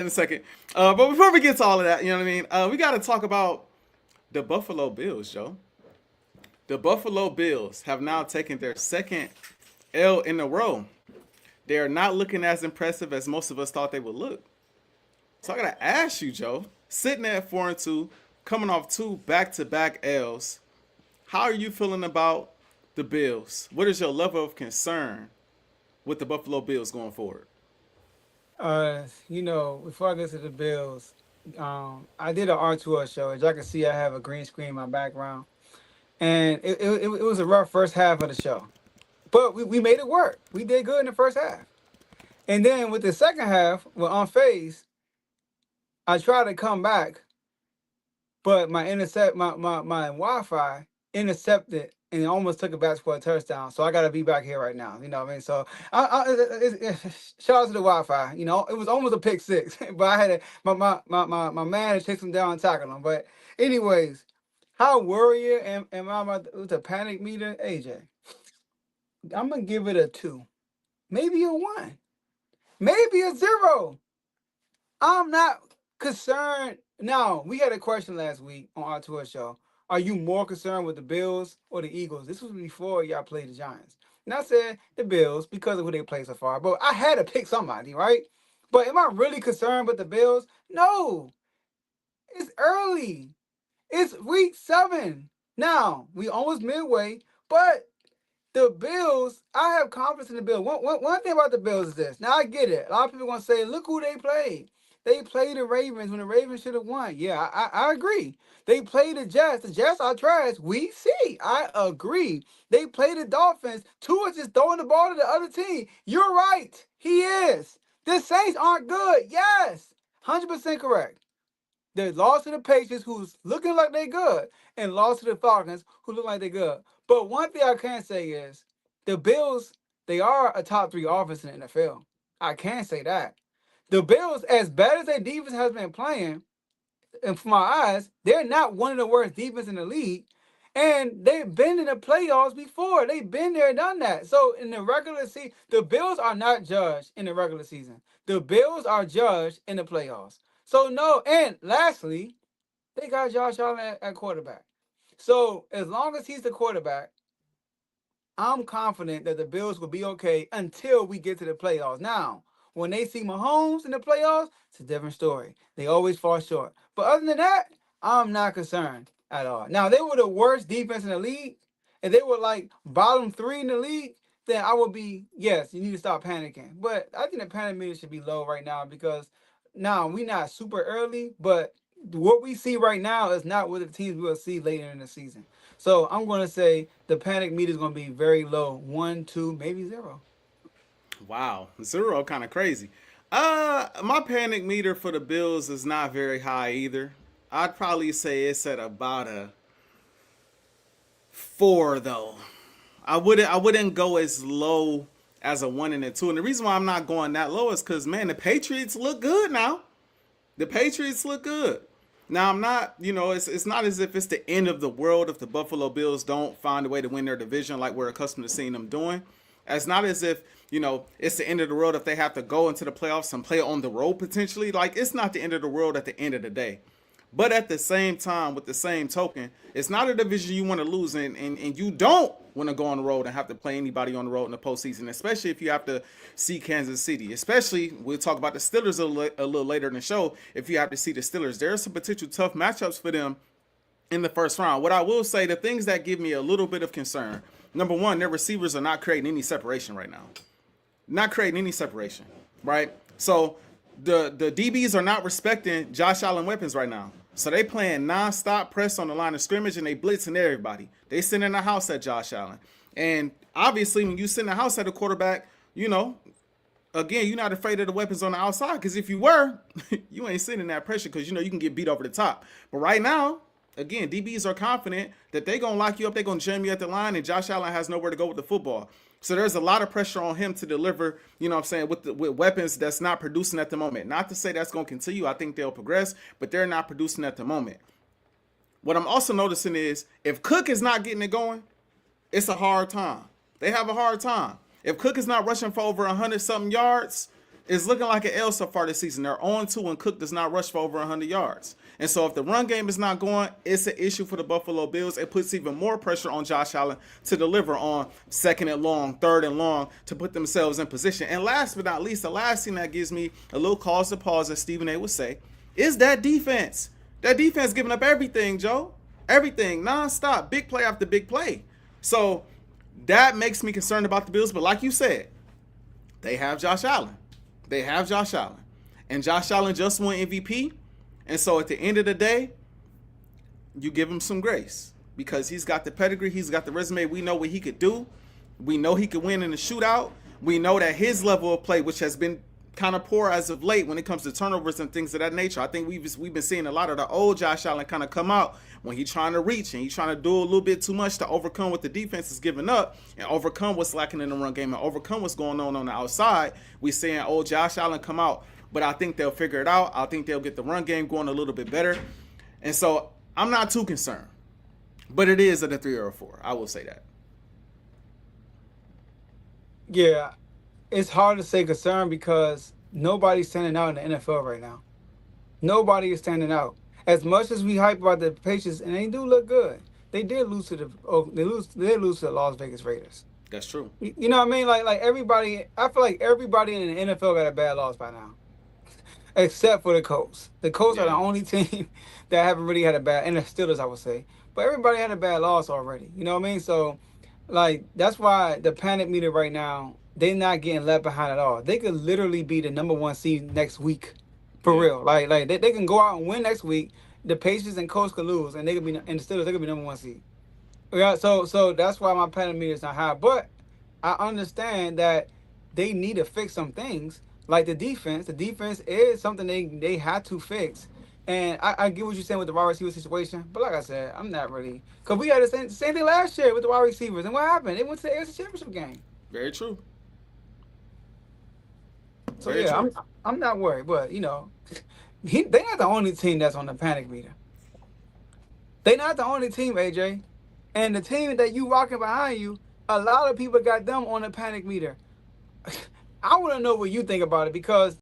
in a second. But before we get to all of that, you know what I mean? We got to talk about the Buffalo Bills, Joe. The Buffalo Bills have now taken their second L in a row. They are not looking as impressive as most of us thought they would look. So I gotta ask you, Joe, sitting at 4-2, coming off two back-to-back L's, how are you feeling about the Bills? What is your level of concern with the Buffalo Bills going forward? Before I get to the Bills, I did an R2R show. As y'all can see, I have a green screen in my background. And it was a rough first half of the show. But we made it work. We did good in the first half. And then with the second half, with Unfazed, I tried to come back, but my Wi-Fi intercepted and it almost took it back for a touchdown. So I got to be back here right now. You know what I mean? So shout out to the Wi-Fi. You know, it was almost a pick six, but I had my man chase him down and tackle him. But anyways, how worried am I about the panic meter, AJ? I'm gonna give it a 2, maybe a 1, maybe a 0. I'm not concerned. Now, we had a question last week on our tour show. Are you more concerned with the Bills or the Eagles? This was before y'all played the Giants. And I said the Bills because of who they played so far. But I had to pick somebody, right? But am I really concerned with the Bills? No. It's early. It's week 7. Now, we almost midway, but the Bills, I have confidence in the Bills. One thing about the Bills is this. Now, I get it. A lot of people are going to say, look who they played. They played the Ravens when the Ravens should have won. Yeah, I agree. They played the Jets. The Jets are trash. We see. I agree. They played the Dolphins. Tua just throwing the ball to the other team. You're right. He is. The Saints aren't good. Yes. 100% correct. They lost to the Patriots, who's looking like they good, and lost to the Falcons, who look like they good. But one thing I can say is the Bills, they are a top 3 offense in the NFL. I can say that. The Bills, as bad as their defense has been playing, and from my eyes, they're not one of the worst defense in the league. And they've been in the playoffs before. They've been there and done that. So in the regular season, the Bills are not judged in the regular season. The Bills are judged in the playoffs. So no, and lastly, they got Josh Allen at quarterback. So as long as he's the quarterback, I'm confident that the Bills will be okay until we get to the playoffs. Now, when they see Mahomes in the playoffs, it's a different story. They always fall short. But other than that, I'm not concerned at all. Now, they were the worst defense in the league, and they were like bottom 3 in the league, then I would be, yes, you need to stop panicking. But I think the panic meter should be low right now because now we not super early, but what we see right now is not what the teams we'll see later in the season. So I'm going to say the panic meter is going to be very low, 1, 2, maybe 0. Wow, 0, kind of crazy. My panic meter for the Bills is not very high either. I'd probably say it's at about a 4 though. I wouldn't go as low as a 1 and a 2. And the reason why I'm not going that low is because man, the Patriots look good now. The Patriots look good. Now I'm not, it's not as if it's the end of the world if the Buffalo Bills don't find a way to win their division like we're accustomed to seeing them doing. It's not as if, it's the end of the world if they have to go into the playoffs and play on the road potentially. Like, it's not the end of the world at the end of the day. But at the same time, with the same token, it's not a division you want to lose, and you don't want to go on the road and have to play anybody on the road in the postseason, especially if you have to see Kansas City. Especially, we'll talk about the Steelers a little later in the show. If you have to see the Steelers, there are some potential tough matchups for them in the first round. What I will say, the things that give me a little bit of concern, number one, their receivers are not creating any separation right now. Not creating any separation, right? So the DBs are not respecting Josh Allen weapons right now. So they playing nonstop press on the line of scrimmage and they blitzing everybody. They sitting in the house at Josh Allen. And obviously when you sit in the house at a quarterback, again, you're not afraid of the weapons on the outside, because if you were, you ain't sitting in that pressure because you can get beat over the top. But right now, again, DBs are confident that they're going to lock you up, they're going to jam you at the line, and Josh Allen has nowhere to go with the football. So there's a lot of pressure on him to deliver, with weapons that's not producing at the moment. Not to say that's going to continue. I think they'll progress, but they're not producing at the moment. What I'm also noticing is if Cook is not getting it going, it's a hard time. They have a hard time. If Cook is not rushing for over 100-something yards, It's looking like an L so far this season. They're 0-2 and Cook does not rush for over 100 yards. And so if the run game is not going, it's an issue for the Buffalo Bills. It puts even more pressure on Josh Allen to deliver on second and long, third and long, to put themselves in position. And last but not least, the last thing that gives me a little cause to pause, as Stephen A would say, is that defense. That defense giving up everything, Joe. Everything, nonstop, big play after big play. So that makes me concerned about the Bills. But like you said, they have Josh Allen. They have Josh Allen. And Josh Allen just won MVP. And so at the end of the day, you give him some grace because he's got the pedigree. He's got the resume. We know what he could do. We know he could win in the shootout. We know that his level of play, which has been kind of poor as of late when it comes to turnovers and things of that nature. I think we've been seeing a lot of the old Josh Allen kind of come out when he's trying to reach and he's trying to do a little bit too much to overcome what the defense is giving up and overcome what's lacking in the run game and overcome what's going on the outside. We're seeing old Josh Allen come out, but I think they'll figure it out. I think they'll get the run game going a little bit better. And so I'm not too concerned, but it is at a 3 or a 4. I will say that. Yeah, it's hard to say concerned because nobody's standing out in the NFL right now. Nobody is standing out. As much as we hype about the Patriots, and they do look good, they did lose to the Las Vegas Raiders. That's true. You know what I mean? Like everybody, I feel like everybody in the NFL got a bad loss by now, except for the Colts. The Colts are the only team that haven't really had a bad, and the Steelers, I would say. But everybody had a bad loss already. You know what I mean? So, like, that's why the panic meter right now, they're not getting left behind at all. They could literally be the #1 seed next week, for real. Like they can go out and win next week. The Patriots and Colts could lose, and they could be, and the Steelers, they could be #1 seed. Yeah, so that's why my panic meter is not high. But I understand that they need to fix some things, like the defense. The defense is something they had to fix. And I get what you're saying with the wide receiver situation, but like I said, I'm not really, because we had the same thing last year with the wide receivers. And what happened? They went to the AFC Championship game. Very true. So yeah, I'm not worried, but you know, they're not the only team that's on the panic meter. They're not the only team, AJ. And the team that you rocking behind you, a lot of people got them on the panic meter. I want to know what you think about it because